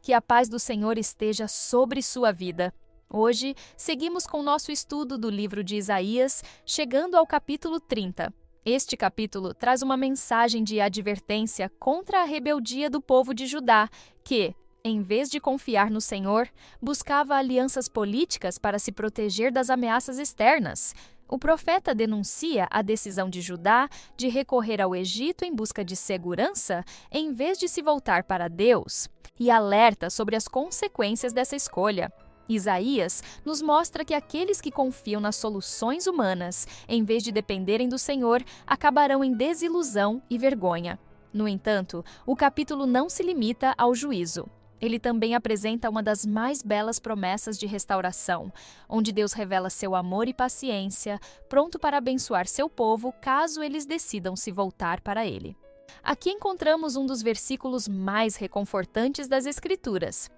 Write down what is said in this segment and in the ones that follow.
Que a paz do Senhor esteja sobre sua vida. Hoje, seguimos com nosso estudo do livro de Isaías, chegando ao capítulo 30. Este capítulo traz uma mensagem de advertência contra a rebeldia do povo de Judá, que, em vez de confiar no Senhor, buscava alianças políticas para se proteger das ameaças externas. O profeta denuncia a decisão de Judá de recorrer ao Egito em busca de segurança, em vez de se voltar para Deus, e alerta sobre as consequências dessa escolha. Isaías nos mostra que aqueles que confiam nas soluções humanas, em vez de dependerem do Senhor, acabarão em desilusão e vergonha. No entanto, o capítulo não se limita ao juízo. Ele também apresenta uma das mais belas promessas de restauração, onde Deus revela seu amor e paciência, pronto para abençoar seu povo caso eles decidam se voltar para ele. Aqui encontramos um dos versículos mais reconfortantes das Escrituras.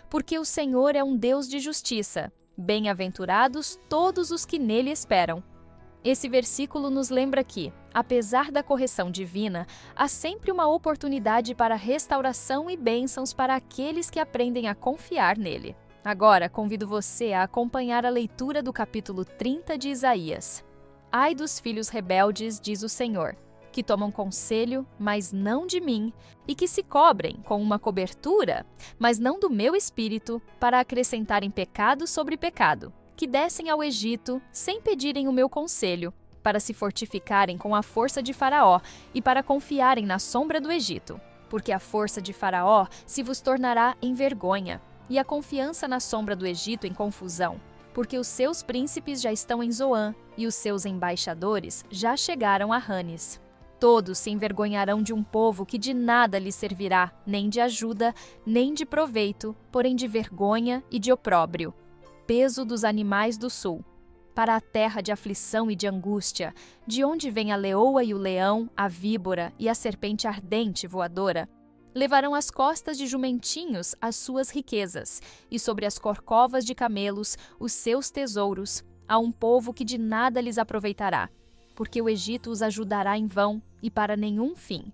Porque o Senhor é um Deus de justiça, bem-aventurados todos os que nele esperam. Esse versículo nos lembra que, apesar da correção divina, há sempre uma oportunidade para restauração e bênçãos para aqueles que aprendem a confiar nele. Agora, convido você a acompanhar a leitura do capítulo 30 de Isaías. Ai dos filhos rebeldes, diz o Senhor, que tomam conselho, mas não de mim, e que se cobrem com uma cobertura, mas não do meu espírito, para acrescentarem pecado sobre pecado, que descem ao Egito sem pedirem o meu conselho, para se fortificarem com a força de Faraó e para confiarem na sombra do Egito, porque a força de Faraó se vos tornará em vergonha, e a confiança na sombra do Egito em confusão, porque os seus príncipes já estão em Zoã, e os seus embaixadores já chegaram a Ranes. Todos se envergonharão de um povo que de nada lhes servirá, nem de ajuda, nem de proveito, porém de vergonha e de opróbrio. Peso dos animais do sul, para a terra de aflição e de angústia, de onde vem a leoa e o leão, a víbora e a serpente ardente voadora. Levarão às costas de jumentinhos as suas riquezas, e sobre as corcovas de camelos os seus tesouros, a um povo que de nada lhes aproveitará, porque o Egito os ajudará em vão e para nenhum fim.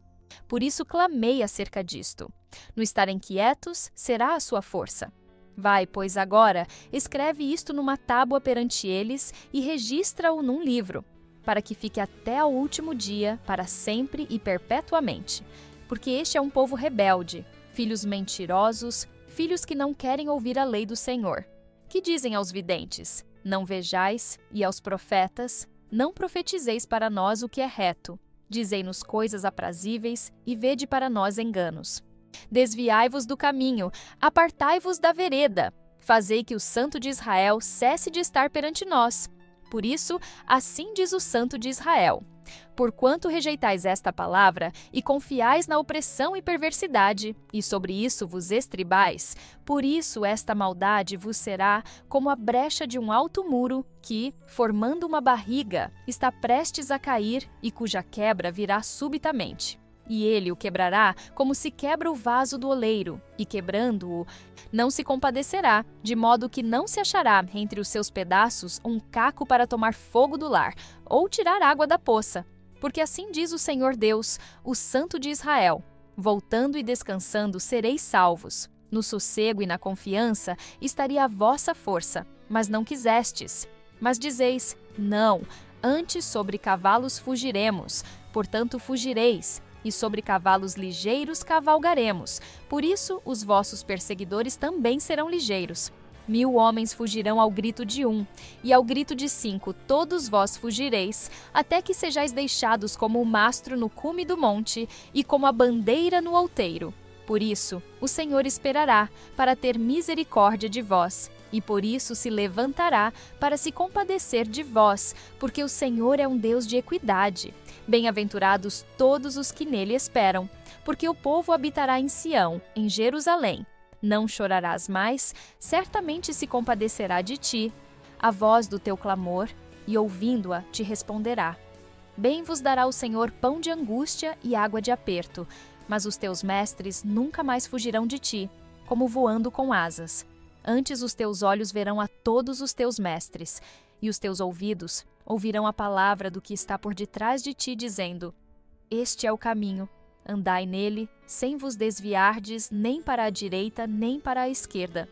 Por isso clamei acerca disto. No estarem quietos será a sua força. Vai, pois agora, escreve isto numa tábua perante eles e registra-o num livro, para que fique até ao último dia, para sempre e perpetuamente. Porque este é um povo rebelde, filhos mentirosos, filhos que não querem ouvir a lei do Senhor. Que dizem aos videntes: não vejais, e aos profetas: não profetizeis para nós o que é reto. Dizei-nos coisas aprazíveis e vede para nós enganos. Desviai-vos do caminho, apartai-vos da vereda. Fazei que o Santo de Israel cesse de estar perante nós. Por isso, assim diz o Santo de Israel: porquanto rejeitais esta palavra e confiais na opressão e perversidade, e sobre isso vos estribais, por isso esta maldade vos será como a brecha de um alto muro que, formando uma barriga, está prestes a cair e cuja quebra virá subitamente. E ele o quebrará como se quebra o vaso do oleiro, e quebrando-o, não se compadecerá, de modo que não se achará entre os seus pedaços um caco para tomar fogo do lar, ou tirar água da poça. Porque assim diz o Senhor Deus, o Santo de Israel: voltando e descansando sereis salvos. No sossego e na confiança estaria a vossa força, mas não quisestes. Mas dizeis: não, antes sobre cavalos fugiremos, portanto fugireis. E sobre cavalos ligeiros cavalgaremos. Por isso, os vossos perseguidores também serão ligeiros. 1000 homens fugirão ao grito de um, e ao grito de 5 todos vós fugireis, até que sejais deixados como o mastro no cume do monte, e como a bandeira no outeiro. Por isso, o Senhor esperará, para ter misericórdia de vós, e por isso se levantará para se compadecer de vós, porque o Senhor é um Deus de equidade. Bem-aventurados todos os que nele esperam, porque o povo habitará em Sião, em Jerusalém. Não chorarás mais, certamente se compadecerá de ti, a voz do teu clamor, e ouvindo-a te responderá. Bem vos dará o Senhor pão de angústia e água de aperto, mas os teus mestres nunca mais fugirão de ti, como voando com asas. Antes os teus olhos verão a todos os teus mestres, e os teus ouvidos ouvirão a palavra do que está por detrás de ti, dizendo: este é o caminho, Andai nele, sem vos desviardes nem para a direita nem para a esquerda.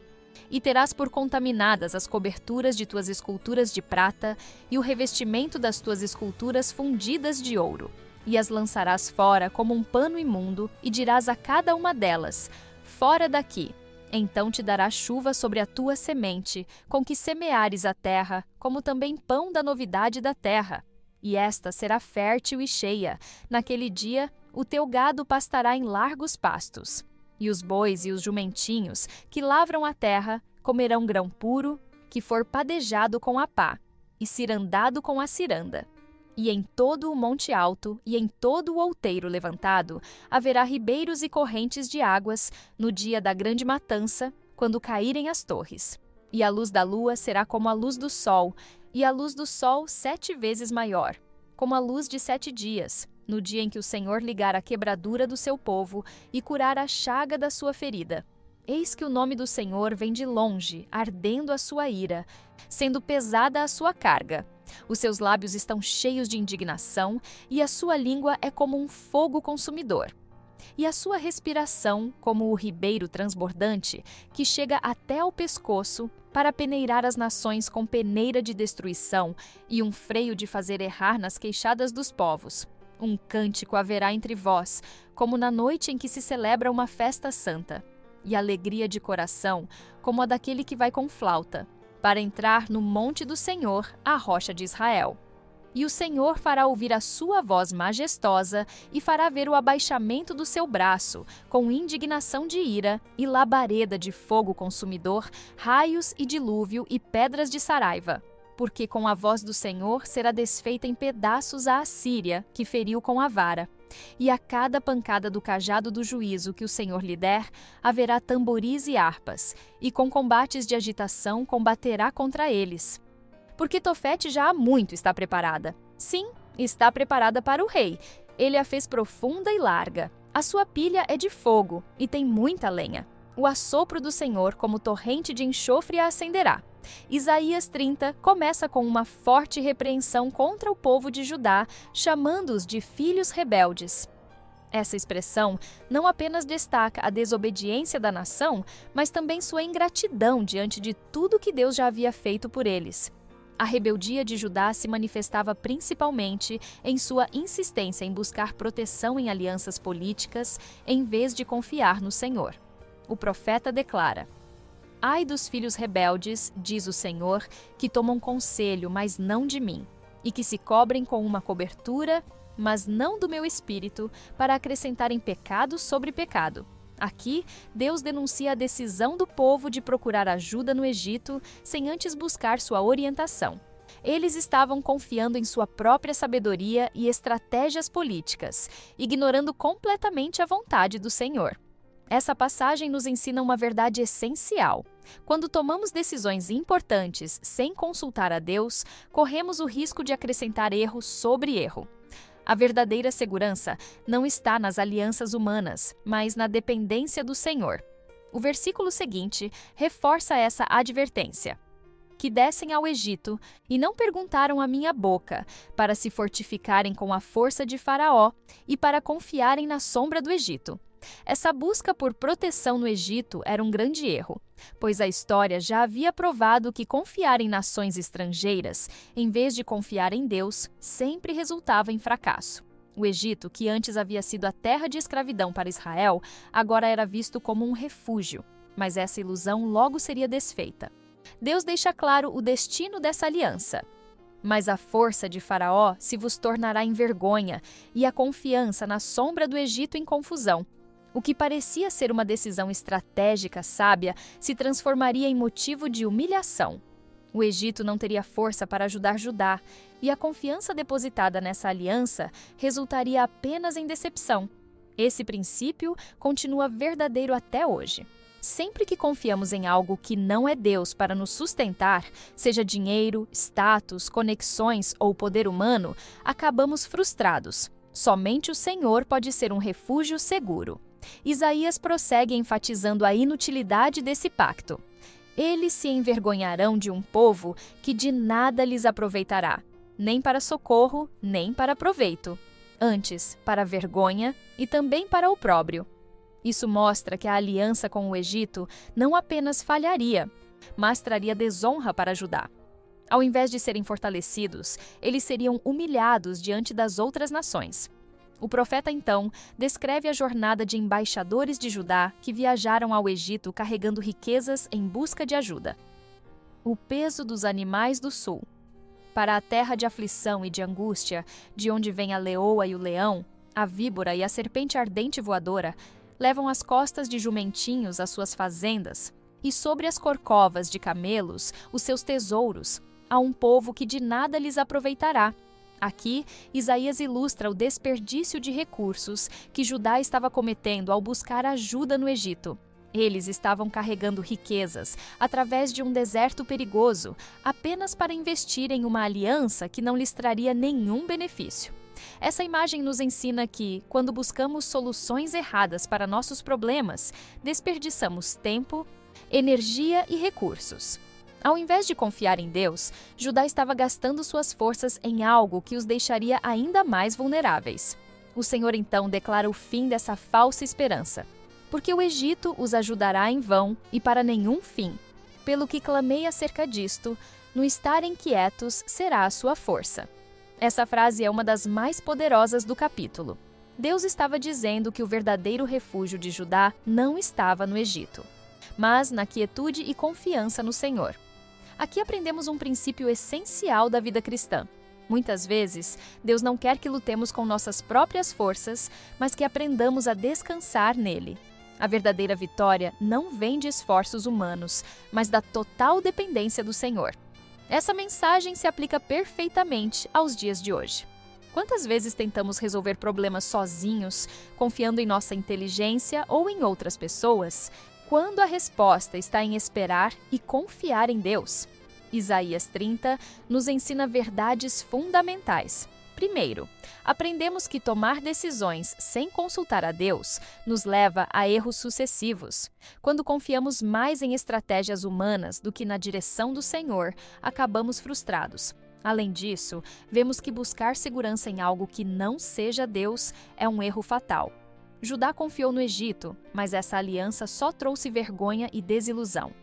E terás por contaminadas as coberturas de tuas esculturas de prata e o revestimento das tuas esculturas fundidas de ouro. E as lançarás fora como um pano imundo, e dirás a cada uma delas: fora daqui. Então te dará chuva sobre a tua semente, com que semeares a terra, como também pão da novidade da terra. E esta será fértil e cheia. Naquele dia, o teu gado pastará em largos pastos. E os bois e os jumentinhos, que lavram a terra, comerão grão puro, que for padejado com a pá, e cirandado com a ciranda. E em todo o monte alto, e em todo o outeiro levantado, haverá ribeiros e correntes de águas, no dia da grande matança, quando caírem as torres. E a luz da lua será como a luz do sol, e a luz do sol 7 vezes maior, como a luz de 7 dias, no dia em que o Senhor ligar a quebradura do seu povo e curar a chaga da sua ferida. Eis que o nome do Senhor vem de longe, ardendo a sua ira, sendo pesada a sua carga. Os seus lábios estão cheios de indignação, e a sua língua é como um fogo consumidor. E a sua respiração, como o ribeiro transbordante, que chega até ao pescoço, para peneirar as nações com peneira de destruição, e um freio de fazer errar nas queixadas dos povos. Um cântico haverá entre vós, como na noite em que se celebra uma festa santa, e alegria de coração, como a daquele que vai com flauta, para entrar no monte do Senhor, a rocha de Israel. E o Senhor fará ouvir a sua voz majestosa e fará ver o abaixamento do seu braço, com indignação de ira e labareda de fogo consumidor, raios e dilúvio e pedras de saraiva. Porque com a voz do Senhor será desfeita em pedaços a Assíria, que feriu com a vara. E a cada pancada do cajado do juízo que o Senhor lhe der, haverá tamboris e harpas, e com combates de agitação combaterá contra eles. Porque Tofete já há muito está preparada. Sim, está preparada para o rei. Ele a fez profunda e larga. A sua pilha é de fogo, e tem muita lenha. O assopro do Senhor, como torrente de enxofre, a acenderá. Isaías 30 começa com uma forte repreensão contra o povo de Judá, chamando-os de filhos rebeldes. Essa expressão não apenas destaca a desobediência da nação, mas também sua ingratidão diante de tudo que Deus já havia feito por eles. A rebeldia de Judá se manifestava principalmente em sua insistência em buscar proteção em alianças políticas, em vez de confiar no Senhor. O profeta declara: Ai dos filhos rebeldes, diz o Senhor, que tomam conselho, mas não de mim, e que se cobrem com uma cobertura, mas não do meu espírito, para acrescentarem pecado sobre pecado. Aqui, Deus denuncia a decisão do povo de procurar ajuda no Egito, sem antes buscar sua orientação. Eles estavam confiando em sua própria sabedoria e estratégias políticas, ignorando completamente a vontade do Senhor. Essa passagem nos ensina uma verdade essencial. Quando tomamos decisões importantes sem consultar a Deus, corremos o risco de acrescentar erro sobre erro. A verdadeira segurança não está nas alianças humanas, mas na dependência do Senhor. O versículo seguinte reforça essa advertência: que descem ao Egito e não perguntaram à minha boca, para se fortificarem com a força de Faraó e para confiarem na sombra do Egito. Essa busca por proteção no Egito era um grande erro, pois a história já havia provado que confiar em nações estrangeiras, em vez de confiar em Deus, sempre resultava em fracasso. O Egito, que antes havia sido a terra de escravidão para Israel, agora era visto como um refúgio, mas essa ilusão logo seria desfeita. Deus deixa claro o destino dessa aliança. Mas a força de Faraó se vos tornará em vergonha, e a confiança na sombra do Egito em confusão. O que parecia ser uma decisão estratégica sábia se transformaria em motivo de humilhação. O Egito não teria força para ajudar Judá, e a confiança depositada nessa aliança resultaria apenas em decepção. Esse princípio continua verdadeiro até hoje. Sempre que confiamos em algo que não é Deus para nos sustentar, seja dinheiro, status, conexões ou poder humano, acabamos frustrados. Somente o Senhor pode ser um refúgio seguro. Isaías prossegue enfatizando a inutilidade desse pacto. Eles se envergonharão de um povo que de nada lhes aproveitará, nem para socorro, nem para proveito. antes para a vergonha e também para o opróbrio. Isso mostra que a aliança com o Egito não apenas falharia, mas traria desonra para Judá. Ao invés de serem fortalecidos, eles seriam humilhados diante das outras nações. O profeta, então, descreve a jornada de embaixadores de Judá que viajaram ao Egito carregando riquezas em busca de ajuda. O peso dos animais do sul. Para a terra de aflição e de angústia, de onde vem a leoa e o leão, a víbora e a serpente ardente voadora, levam as costas de jumentinhos as suas fazendas, e sobre as corcovas de camelos os seus tesouros, a um povo que de nada lhes aproveitará. Aqui, Isaías ilustra o desperdício de recursos que Judá estava cometendo ao buscar ajuda no Egito. Eles estavam carregando riquezas através de um deserto perigoso, apenas para investir em uma aliança que não lhes traria nenhum benefício. Essa imagem nos ensina que, quando buscamos soluções erradas para nossos problemas, desperdiçamos tempo, energia e recursos. Ao invés de confiar em Deus, Judá estava gastando suas forças em algo que os deixaria ainda mais vulneráveis. O Senhor então declara o fim dessa falsa esperança. Porque o Egito os ajudará em vão e para nenhum fim. Pelo que clamei acerca disto, no estarem quietos será a sua força. Essa frase é uma das mais poderosas do capítulo. Deus estava dizendo que o verdadeiro refúgio de Judá não estava no Egito, mas na quietude e confiança no Senhor. Aqui aprendemos um princípio essencial da vida cristã. Muitas vezes, Deus não quer que lutemos com nossas próprias forças, mas que aprendamos a descansar nele. A verdadeira vitória não vem de esforços humanos, mas da total dependência do Senhor. Essa mensagem se aplica perfeitamente aos dias de hoje. Quantas vezes tentamos resolver problemas sozinhos, confiando em nossa inteligência ou em outras pessoas, quando a resposta está em esperar e confiar em Deus? Isaías 30 nos ensina verdades fundamentais. Primeiro, aprendemos que tomar decisões sem consultar a Deus nos leva a erros sucessivos. Quando confiamos mais em estratégias humanas do que na direção do Senhor, acabamos frustrados. Além disso, vemos que buscar segurança em algo que não seja Deus é um erro fatal. Judá confiou no Egito, mas essa aliança só trouxe vergonha e desilusão.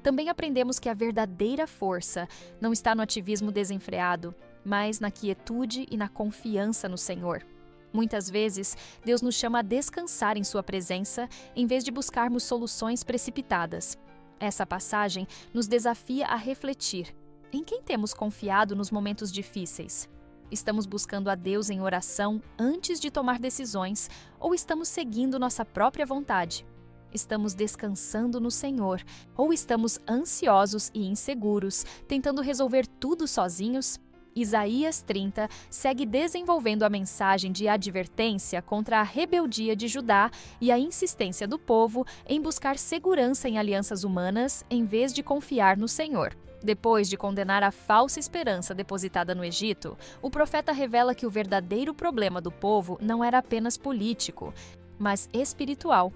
Também aprendemos que a verdadeira força não está no ativismo desenfreado, mas na quietude e na confiança no Senhor. Muitas vezes, Deus nos chama a descansar em sua presença, em vez de buscarmos soluções precipitadas. Essa passagem nos desafia a refletir. Em quem temos confiado nos momentos difíceis? Estamos buscando a Deus em oração antes de tomar decisões ou estamos seguindo nossa própria vontade? Estamos descansando no Senhor ou estamos ansiosos e inseguros, tentando resolver tudo sozinhos? Isaías 30 segue desenvolvendo a mensagem de advertência contra a rebeldia de Judá e a insistência do povo em buscar segurança em alianças humanas em vez de confiar no Senhor. Depois de condenar a falsa esperança depositada no Egito, o profeta revela que o verdadeiro problema do povo não era apenas político, mas espiritual.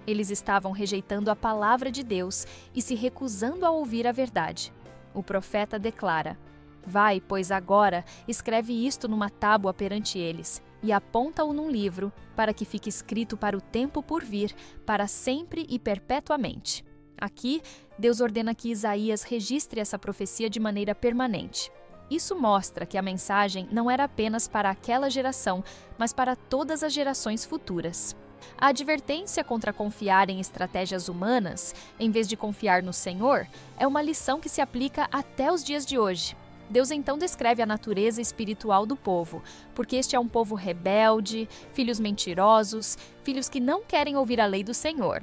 Eles estavam rejeitando a palavra de Deus e se recusando a ouvir a verdade. O profeta declara: Vai, pois agora, escreve isto numa tábua perante eles, e aponta-o num livro, para que fique escrito para o tempo por vir, para sempre e perpetuamente. Aqui, Deus ordena que Isaías registre essa profecia de maneira permanente. Isso mostra que a mensagem não era apenas para aquela geração, mas para todas as gerações futuras. A advertência contra confiar em estratégias humanas, em vez de confiar no Senhor, é uma lição que se aplica até os dias de hoje. Deus então descreve a natureza espiritual do povo, porque este é um povo rebelde, filhos mentirosos, filhos que não querem ouvir a lei do Senhor.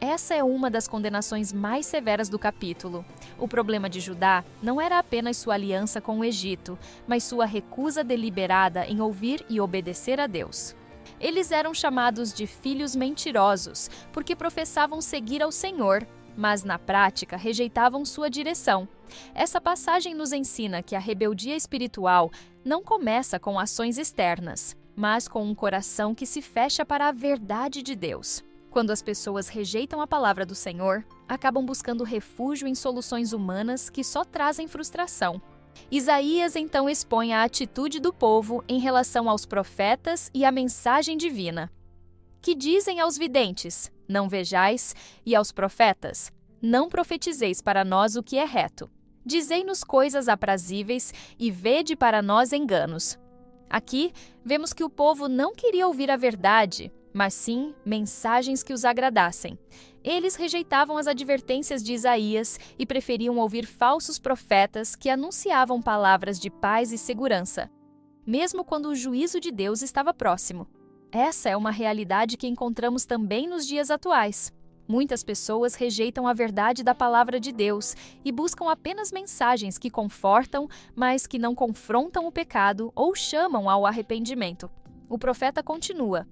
Essa é uma das condenações mais severas do capítulo. O problema de Judá não era apenas sua aliança com o Egito, mas sua recusa deliberada em ouvir e obedecer a Deus. Eles eram chamados de filhos mentirosos, porque professavam seguir ao Senhor, mas na prática rejeitavam sua direção. Essa passagem nos ensina que a rebeldia espiritual não começa com ações externas, mas com um coração que se fecha para a verdade de Deus. Quando as pessoas rejeitam a palavra do Senhor, acabam buscando refúgio em soluções humanas que só trazem frustração. Isaías então expõe a atitude do povo em relação aos profetas e à mensagem divina. Que dizem aos videntes: não vejais, e aos profetas: não profetizeis para nós o que é reto. Dizei-nos coisas aprazíveis e vede para nós enganos. Aqui, vemos que o povo não queria ouvir a verdade, mas sim mensagens que os agradassem. Eles rejeitavam as advertências de Isaías e preferiam ouvir falsos profetas que anunciavam palavras de paz e segurança, mesmo quando o juízo de Deus estava próximo. Essa é uma realidade que encontramos também nos dias atuais. Muitas pessoas rejeitam a verdade da palavra de Deus e buscam apenas mensagens que confortam, mas que não confrontam o pecado ou chamam ao arrependimento. O profeta continua: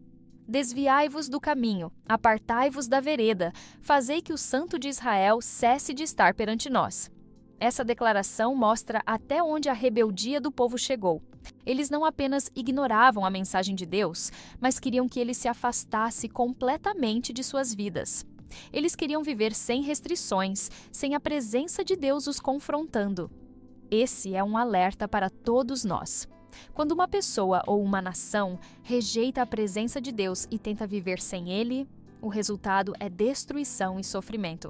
desviai-vos do caminho, apartai-vos da vereda, fazei que o Santo de Israel cesse de estar perante nós. Essa declaração mostra até onde a rebeldia do povo chegou. Eles não apenas ignoravam a mensagem de Deus, mas queriam que ele se afastasse completamente de suas vidas. Eles queriam viver sem restrições, sem a presença de Deus os confrontando. Esse é um alerta para todos nós. Quando uma pessoa ou uma nação rejeita a presença de Deus e tenta viver sem Ele, o resultado é destruição e sofrimento.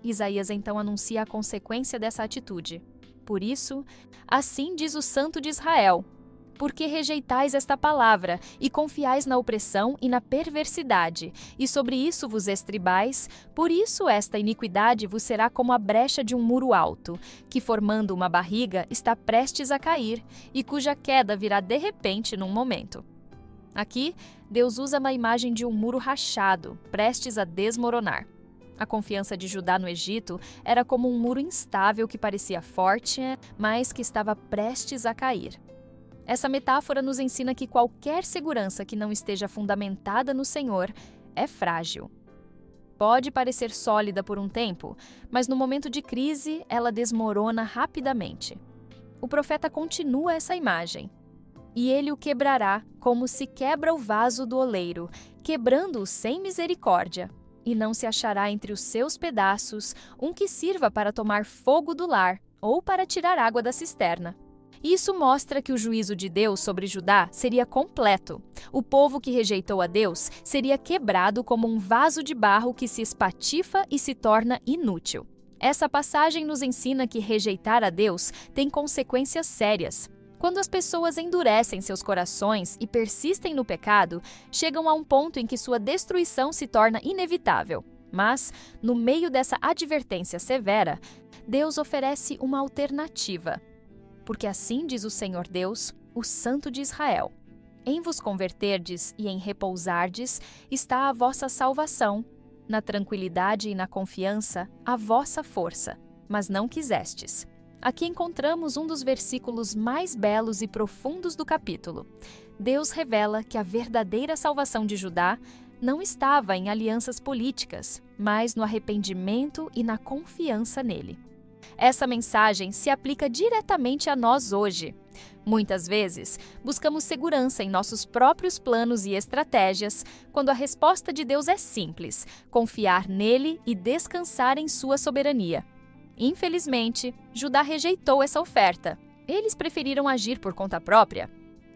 Isaías então anuncia a consequência dessa atitude. Por isso, assim diz o Santo de Israel: porque rejeitais esta palavra, e confiais na opressão e na perversidade, e sobre isso vos estribais, por isso esta iniquidade vos será como a brecha de um muro alto, que formando uma barriga está prestes a cair, e cuja queda virá de repente num momento. Aqui, Deus usa uma imagem de um muro rachado, prestes a desmoronar. A confiança de Judá no Egito era como um muro instável que parecia forte, mas que estava prestes a cair. Essa metáfora nos ensina que qualquer segurança que não esteja fundamentada no Senhor é frágil. Pode parecer sólida por um tempo, mas no momento de crise ela desmorona rapidamente. O profeta continua essa imagem. E ele o quebrará como se quebra o vaso do oleiro, quebrando-o sem misericórdia. E não se achará entre os seus pedaços um que sirva para tomar fogo do lar ou para tirar água da cisterna. Isso mostra que o juízo de Deus sobre Judá seria completo. O povo que rejeitou a Deus seria quebrado como um vaso de barro que se espatifa e se torna inútil. Essa passagem nos ensina que rejeitar a Deus tem consequências sérias. Quando as pessoas endurecem seus corações e persistem no pecado, chegam a um ponto em que sua destruição se torna inevitável. Mas, no meio dessa advertência severa, Deus oferece uma alternativa. Porque assim diz o Senhor Deus, o Santo de Israel: em vos converterdes e em repousardes está a vossa salvação, na tranquilidade e na confiança a vossa força, mas não quisestes. Aqui encontramos um dos versículos mais belos e profundos do capítulo. Deus revela que a verdadeira salvação de Judá não estava em alianças políticas, mas no arrependimento e na confiança nele. Essa mensagem se aplica diretamente a nós hoje. Muitas vezes, buscamos segurança em nossos próprios planos e estratégias, quando a resposta de Deus é simples: confiar nele e descansar em sua soberania. Infelizmente, Judá rejeitou essa oferta. Eles preferiram agir por conta própria.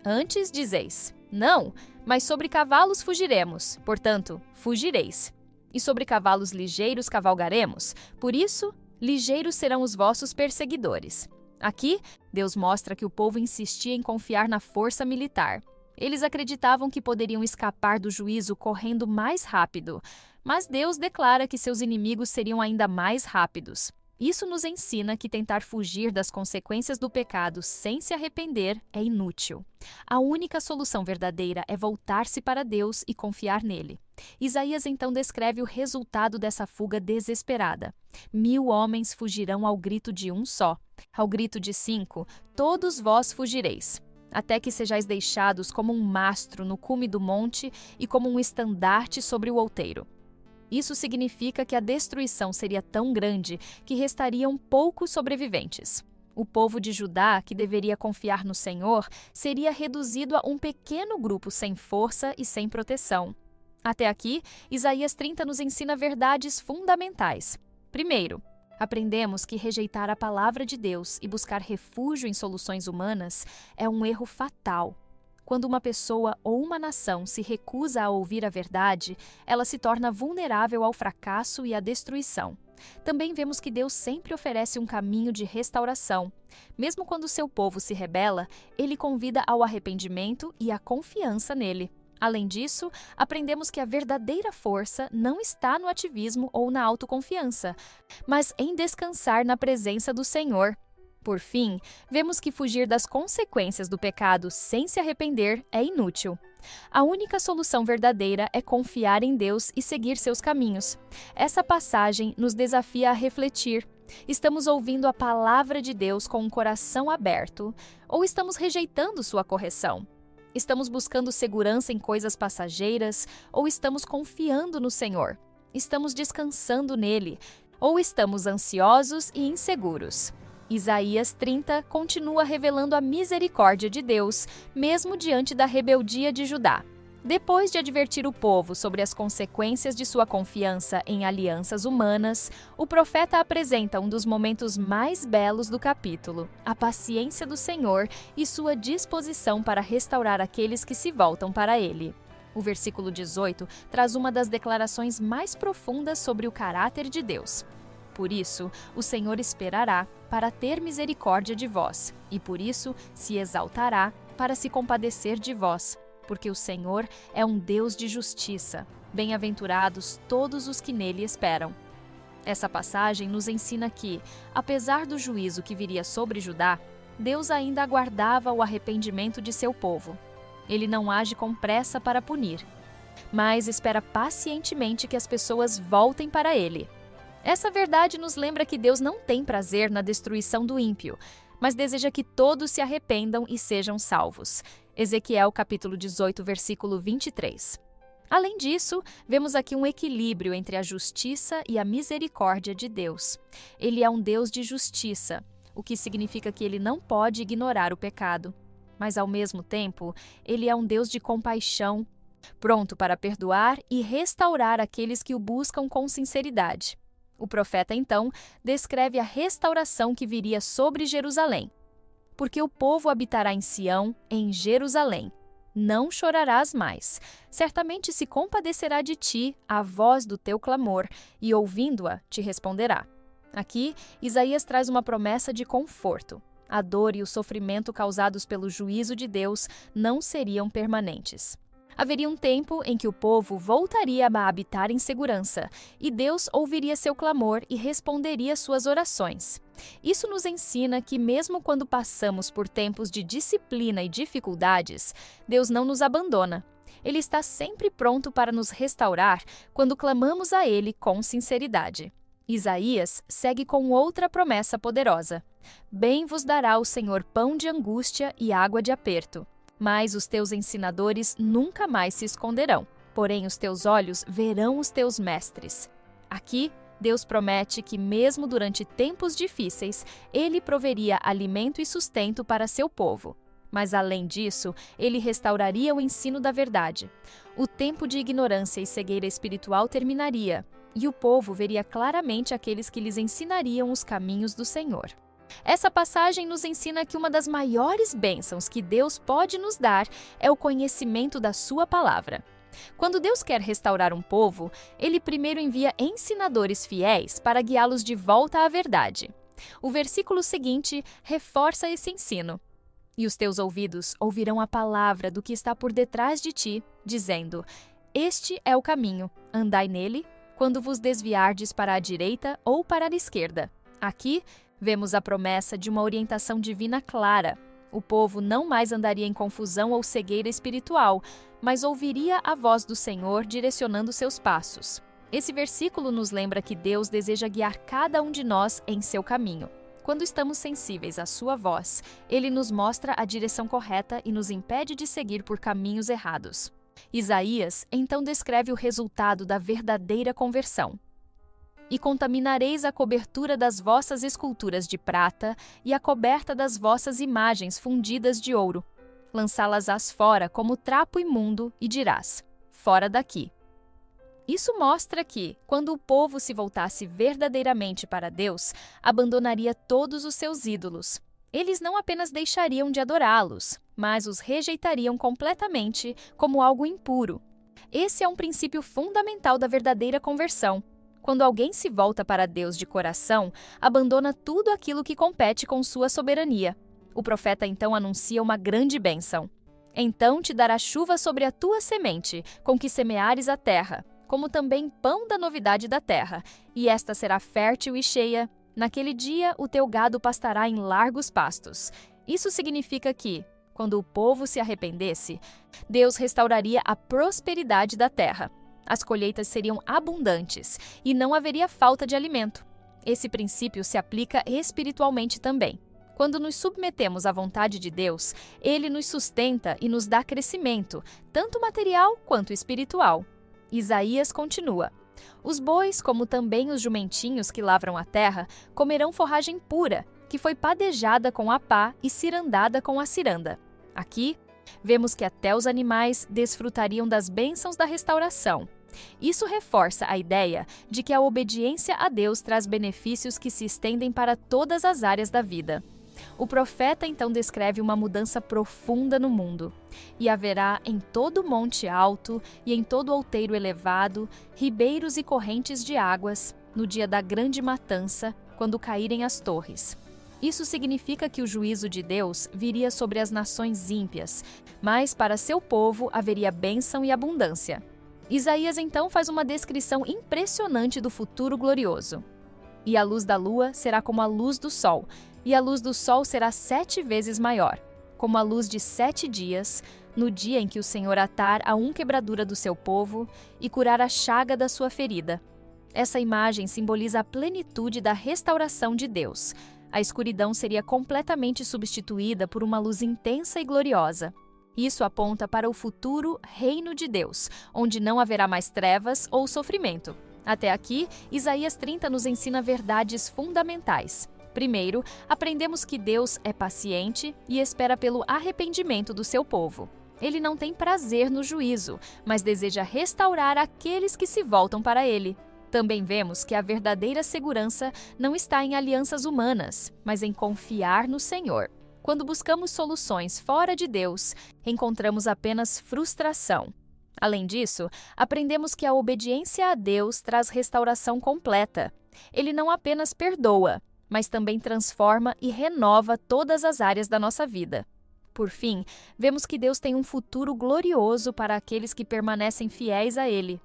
Antes dizeis: não, mas sobre cavalos fugiremos, portanto, fugireis. E sobre cavalos ligeiros cavalgaremos, por isso, ligeiros serão os vossos perseguidores. Aqui, Deus mostra que o povo insistia em confiar na força militar. Eles acreditavam que poderiam escapar do juízo correndo mais rápido, mas Deus declara que seus inimigos seriam ainda mais rápidos. Isso nos ensina que tentar fugir das consequências do pecado sem se arrepender é inútil. A única solução verdadeira é voltar-se para Deus e confiar nele. Isaías então descreve o resultado dessa fuga desesperada. 1000 homens fugirão ao grito de um só. Ao grito de 5, todos vós fugireis, até que sejais deixados como um mastro no cume do monte e como um estandarte sobre o outeiro. Isso significa que a destruição seria tão grande que restariam poucos sobreviventes. O povo de Judá, que deveria confiar no Senhor, seria reduzido a um pequeno grupo sem força e sem proteção. Até aqui, Isaías 30 nos ensina verdades fundamentais. Primeiro, Aprendemos que rejeitar a palavra de Deus e buscar refúgio em soluções humanas é um erro fatal. Quando uma pessoa ou uma nação se recusa a ouvir a verdade, ela se torna vulnerável ao fracasso e à destruição. Também vemos que Deus sempre oferece um caminho de restauração. Mesmo quando seu povo se rebela, ele convida ao arrependimento e à confiança nele. Além disso, aprendemos que a verdadeira força não está no ativismo ou na autoconfiança, mas em descansar na presença do Senhor. Por fim, vemos que fugir das consequências do pecado sem se arrepender é inútil. A única solução verdadeira é confiar em Deus e seguir seus caminhos. Essa passagem nos desafia a refletir. Estamos ouvindo a palavra de Deus com um coração aberto ou estamos rejeitando sua correção? Estamos buscando segurança em coisas passageiras ou estamos confiando no Senhor? Estamos descansando nele ou estamos ansiosos e inseguros? Isaías 30 continua revelando a misericórdia de Deus, mesmo diante da rebeldia de Judá. Depois de advertir o povo sobre as consequências de sua confiança em alianças humanas, o profeta apresenta um dos momentos mais belos do capítulo, a paciência do Senhor e sua disposição para restaurar aqueles que se voltam para ele. O versículo 18 traz uma das declarações mais profundas sobre o caráter de Deus. Por isso, o Senhor esperará para ter misericórdia de vós, e por isso se exaltará para se compadecer de vós, porque o Senhor é um Deus de justiça. Bem-aventurados todos os que nele esperam. Essa passagem nos ensina que, apesar do juízo que viria sobre Judá, Deus ainda aguardava o arrependimento de seu povo. Ele não age com pressa para punir, mas espera pacientemente que as pessoas voltem para ele. Essa verdade nos lembra que Deus não tem prazer na destruição do ímpio, mas deseja que todos se arrependam e sejam salvos. Ezequiel capítulo 18, versículo 23. Além disso, vemos aqui um equilíbrio entre a justiça e a misericórdia de Deus. Ele é um Deus de justiça, o que significa que ele não pode ignorar o pecado. Mas, ao mesmo tempo, ele é um Deus de compaixão, pronto para perdoar e restaurar aqueles que o buscam com sinceridade. O profeta, então, descreve a restauração que viria sobre Jerusalém. Porque o povo habitará em Sião, em Jerusalém. Não chorarás mais. Certamente se compadecerá de ti a voz do teu clamor, e ouvindo-a, te responderá. Aqui, Isaías traz uma promessa de conforto. A dor e o sofrimento causados pelo juízo de Deus não seriam permanentes. Haveria um tempo em que o povo voltaria a habitar em segurança, e Deus ouviria seu clamor e responderia suas orações. Isso nos ensina que, mesmo quando passamos por tempos de disciplina e dificuldades, Deus não nos abandona. Ele está sempre pronto para nos restaurar quando clamamos a Ele com sinceridade. Isaías segue com outra promessa poderosa. Bem vos dará o Senhor pão de angústia e água de aperto. Mas os teus ensinadores nunca mais se esconderão, porém os teus olhos verão os teus mestres. Aqui, Deus promete que mesmo durante tempos difíceis, Ele proveria alimento e sustento para seu povo. Mas além disso, Ele restauraria o ensino da verdade. O tempo de ignorância e cegueira espiritual terminaria, e o povo veria claramente aqueles que lhes ensinariam os caminhos do Senhor. Essa passagem nos ensina que uma das maiores bênçãos que Deus pode nos dar é o conhecimento da sua palavra. Quando Deus quer restaurar um povo, Ele primeiro envia ensinadores fiéis para guiá-los de volta à verdade. O versículo seguinte reforça esse ensino. E os teus ouvidos ouvirão a palavra do que está por detrás de ti, dizendo: Este é o caminho, andai nele, quando vos desviardes para a direita ou para a esquerda. Aqui, vemos a promessa de uma orientação divina clara. O povo não mais andaria em confusão ou cegueira espiritual, mas ouviria a voz do Senhor direcionando seus passos. Esse versículo nos lembra que Deus deseja guiar cada um de nós em seu caminho. Quando estamos sensíveis à sua voz, Ele nos mostra a direção correta e nos impede de seguir por caminhos errados. Isaías então descreve o resultado da verdadeira conversão. E contaminareis a cobertura das vossas esculturas de prata e a coberta das vossas imagens fundidas de ouro. Lançá-las-ás fora como trapo imundo e dirás: fora daqui. Isso mostra que, quando o povo se voltasse verdadeiramente para Deus, abandonaria todos os seus ídolos. Eles não apenas deixariam de adorá-los, mas os rejeitariam completamente como algo impuro. Esse é um princípio fundamental da verdadeira conversão. Quando alguém se volta para Deus de coração, abandona tudo aquilo que compete com sua soberania. O profeta então anuncia uma grande bênção. Então te dará chuva sobre a tua semente, com que semeares a terra, como também pão da novidade da terra, e esta será fértil e cheia. Naquele dia o teu gado pastará em largos pastos. Isso significa que, quando o povo se arrependesse, Deus restauraria a prosperidade da terra. As colheitas seriam abundantes e não haveria falta de alimento. Esse princípio se aplica espiritualmente também. Quando nos submetemos à vontade de Deus, Ele nos sustenta e nos dá crescimento, tanto material quanto espiritual. Isaías continua: os bois, como também os jumentinhos que lavram a terra, comerão forragem pura, que foi padejada com a pá e cirandada com a ciranda. Aqui, vemos que até os animais desfrutariam das bênçãos da restauração. Isso reforça a ideia de que a obediência a Deus traz benefícios que se estendem para todas as áreas da vida. O profeta então descreve uma mudança profunda no mundo. E haverá em todo monte alto e em todo outeiro elevado, ribeiros e correntes de águas, no dia da grande matança, quando caírem as torres. Isso significa que o juízo de Deus viria sobre as nações ímpias, mas para seu povo haveria bênção e abundância. Isaías então faz uma descrição impressionante do futuro glorioso. E a luz da lua será como a luz do sol, e a luz do sol será 7 vezes maior, como a luz de 7 dias, no dia em que o Senhor atar a quebradura do seu povo e curar a chaga da sua ferida. Essa imagem simboliza a plenitude da restauração de Deus. A escuridão seria completamente substituída por uma luz intensa e gloriosa. Isso aponta para o futuro reino de Deus, onde não haverá mais trevas ou sofrimento. Até aqui, Isaías 30 nos ensina verdades fundamentais. Primeiro, aprendemos que Deus é paciente e espera pelo arrependimento do seu povo. Ele não tem prazer no juízo, mas deseja restaurar aqueles que se voltam para ele. Também vemos que a verdadeira segurança não está em alianças humanas, mas em confiar no Senhor. Quando buscamos soluções fora de Deus, encontramos apenas frustração. Além disso, aprendemos que a obediência a Deus traz restauração completa. Ele não apenas perdoa, mas também transforma e renova todas as áreas da nossa vida. Por fim, vemos que Deus tem um futuro glorioso para aqueles que permanecem fiéis a Ele.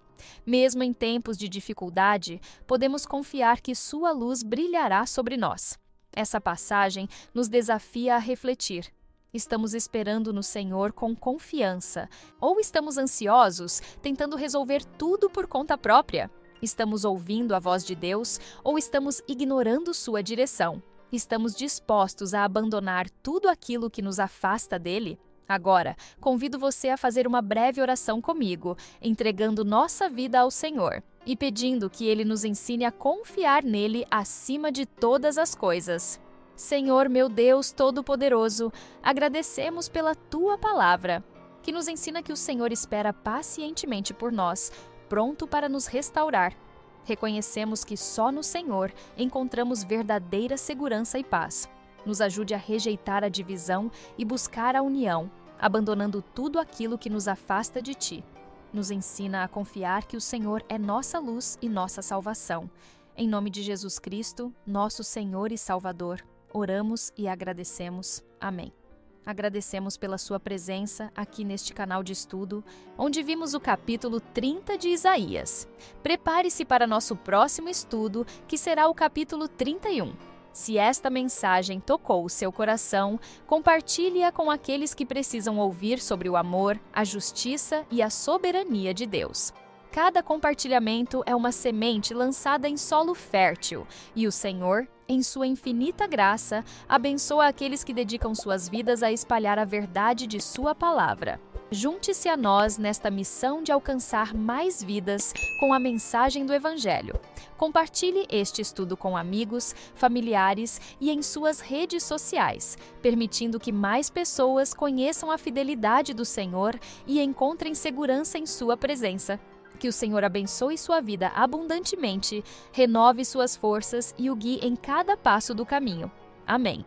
Mesmo em tempos de dificuldade, podemos confiar que Sua luz brilhará sobre nós. Essa passagem nos desafia a refletir. Estamos esperando no Senhor com confiança, ou estamos ansiosos, tentando resolver tudo por conta própria? Estamos ouvindo a voz de Deus ou estamos ignorando sua direção? Estamos dispostos a abandonar tudo aquilo que nos afasta dele? Agora, convido você a fazer uma breve oração comigo, entregando nossa vida ao Senhor e pedindo que Ele nos ensine a confiar nele acima de todas as coisas. Senhor, meu Deus Todo-Poderoso, agradecemos pela Tua palavra, que nos ensina que o Senhor espera pacientemente por nós, pronto para nos restaurar. Reconhecemos que só no Senhor encontramos verdadeira segurança e paz. Nos ajude a rejeitar a divisão e buscar a união, abandonando tudo aquilo que nos afasta de Ti. Nos ensina a confiar que o Senhor é nossa luz e nossa salvação. Em nome de Jesus Cristo, nosso Senhor e Salvador, oramos e agradecemos. Amém. Agradecemos pela sua presença aqui neste canal de estudo, onde vimos o capítulo 30 de Isaías. Prepare-se para nosso próximo estudo, que será o capítulo 31. Se esta mensagem tocou o seu coração, compartilhe-a com aqueles que precisam ouvir sobre o amor, a justiça e a soberania de Deus. Cada compartilhamento é uma semente lançada em solo fértil, e o Senhor, em sua infinita graça, abençoa aqueles que dedicam suas vidas a espalhar a verdade de sua palavra. Junte-se a nós nesta missão de alcançar mais vidas com a mensagem do Evangelho. Compartilhe este estudo com amigos, familiares e em suas redes sociais, permitindo que mais pessoas conheçam a fidelidade do Senhor e encontrem segurança em sua presença. Que o Senhor abençoe sua vida abundantemente, renove suas forças e o guie em cada passo do caminho. Amém.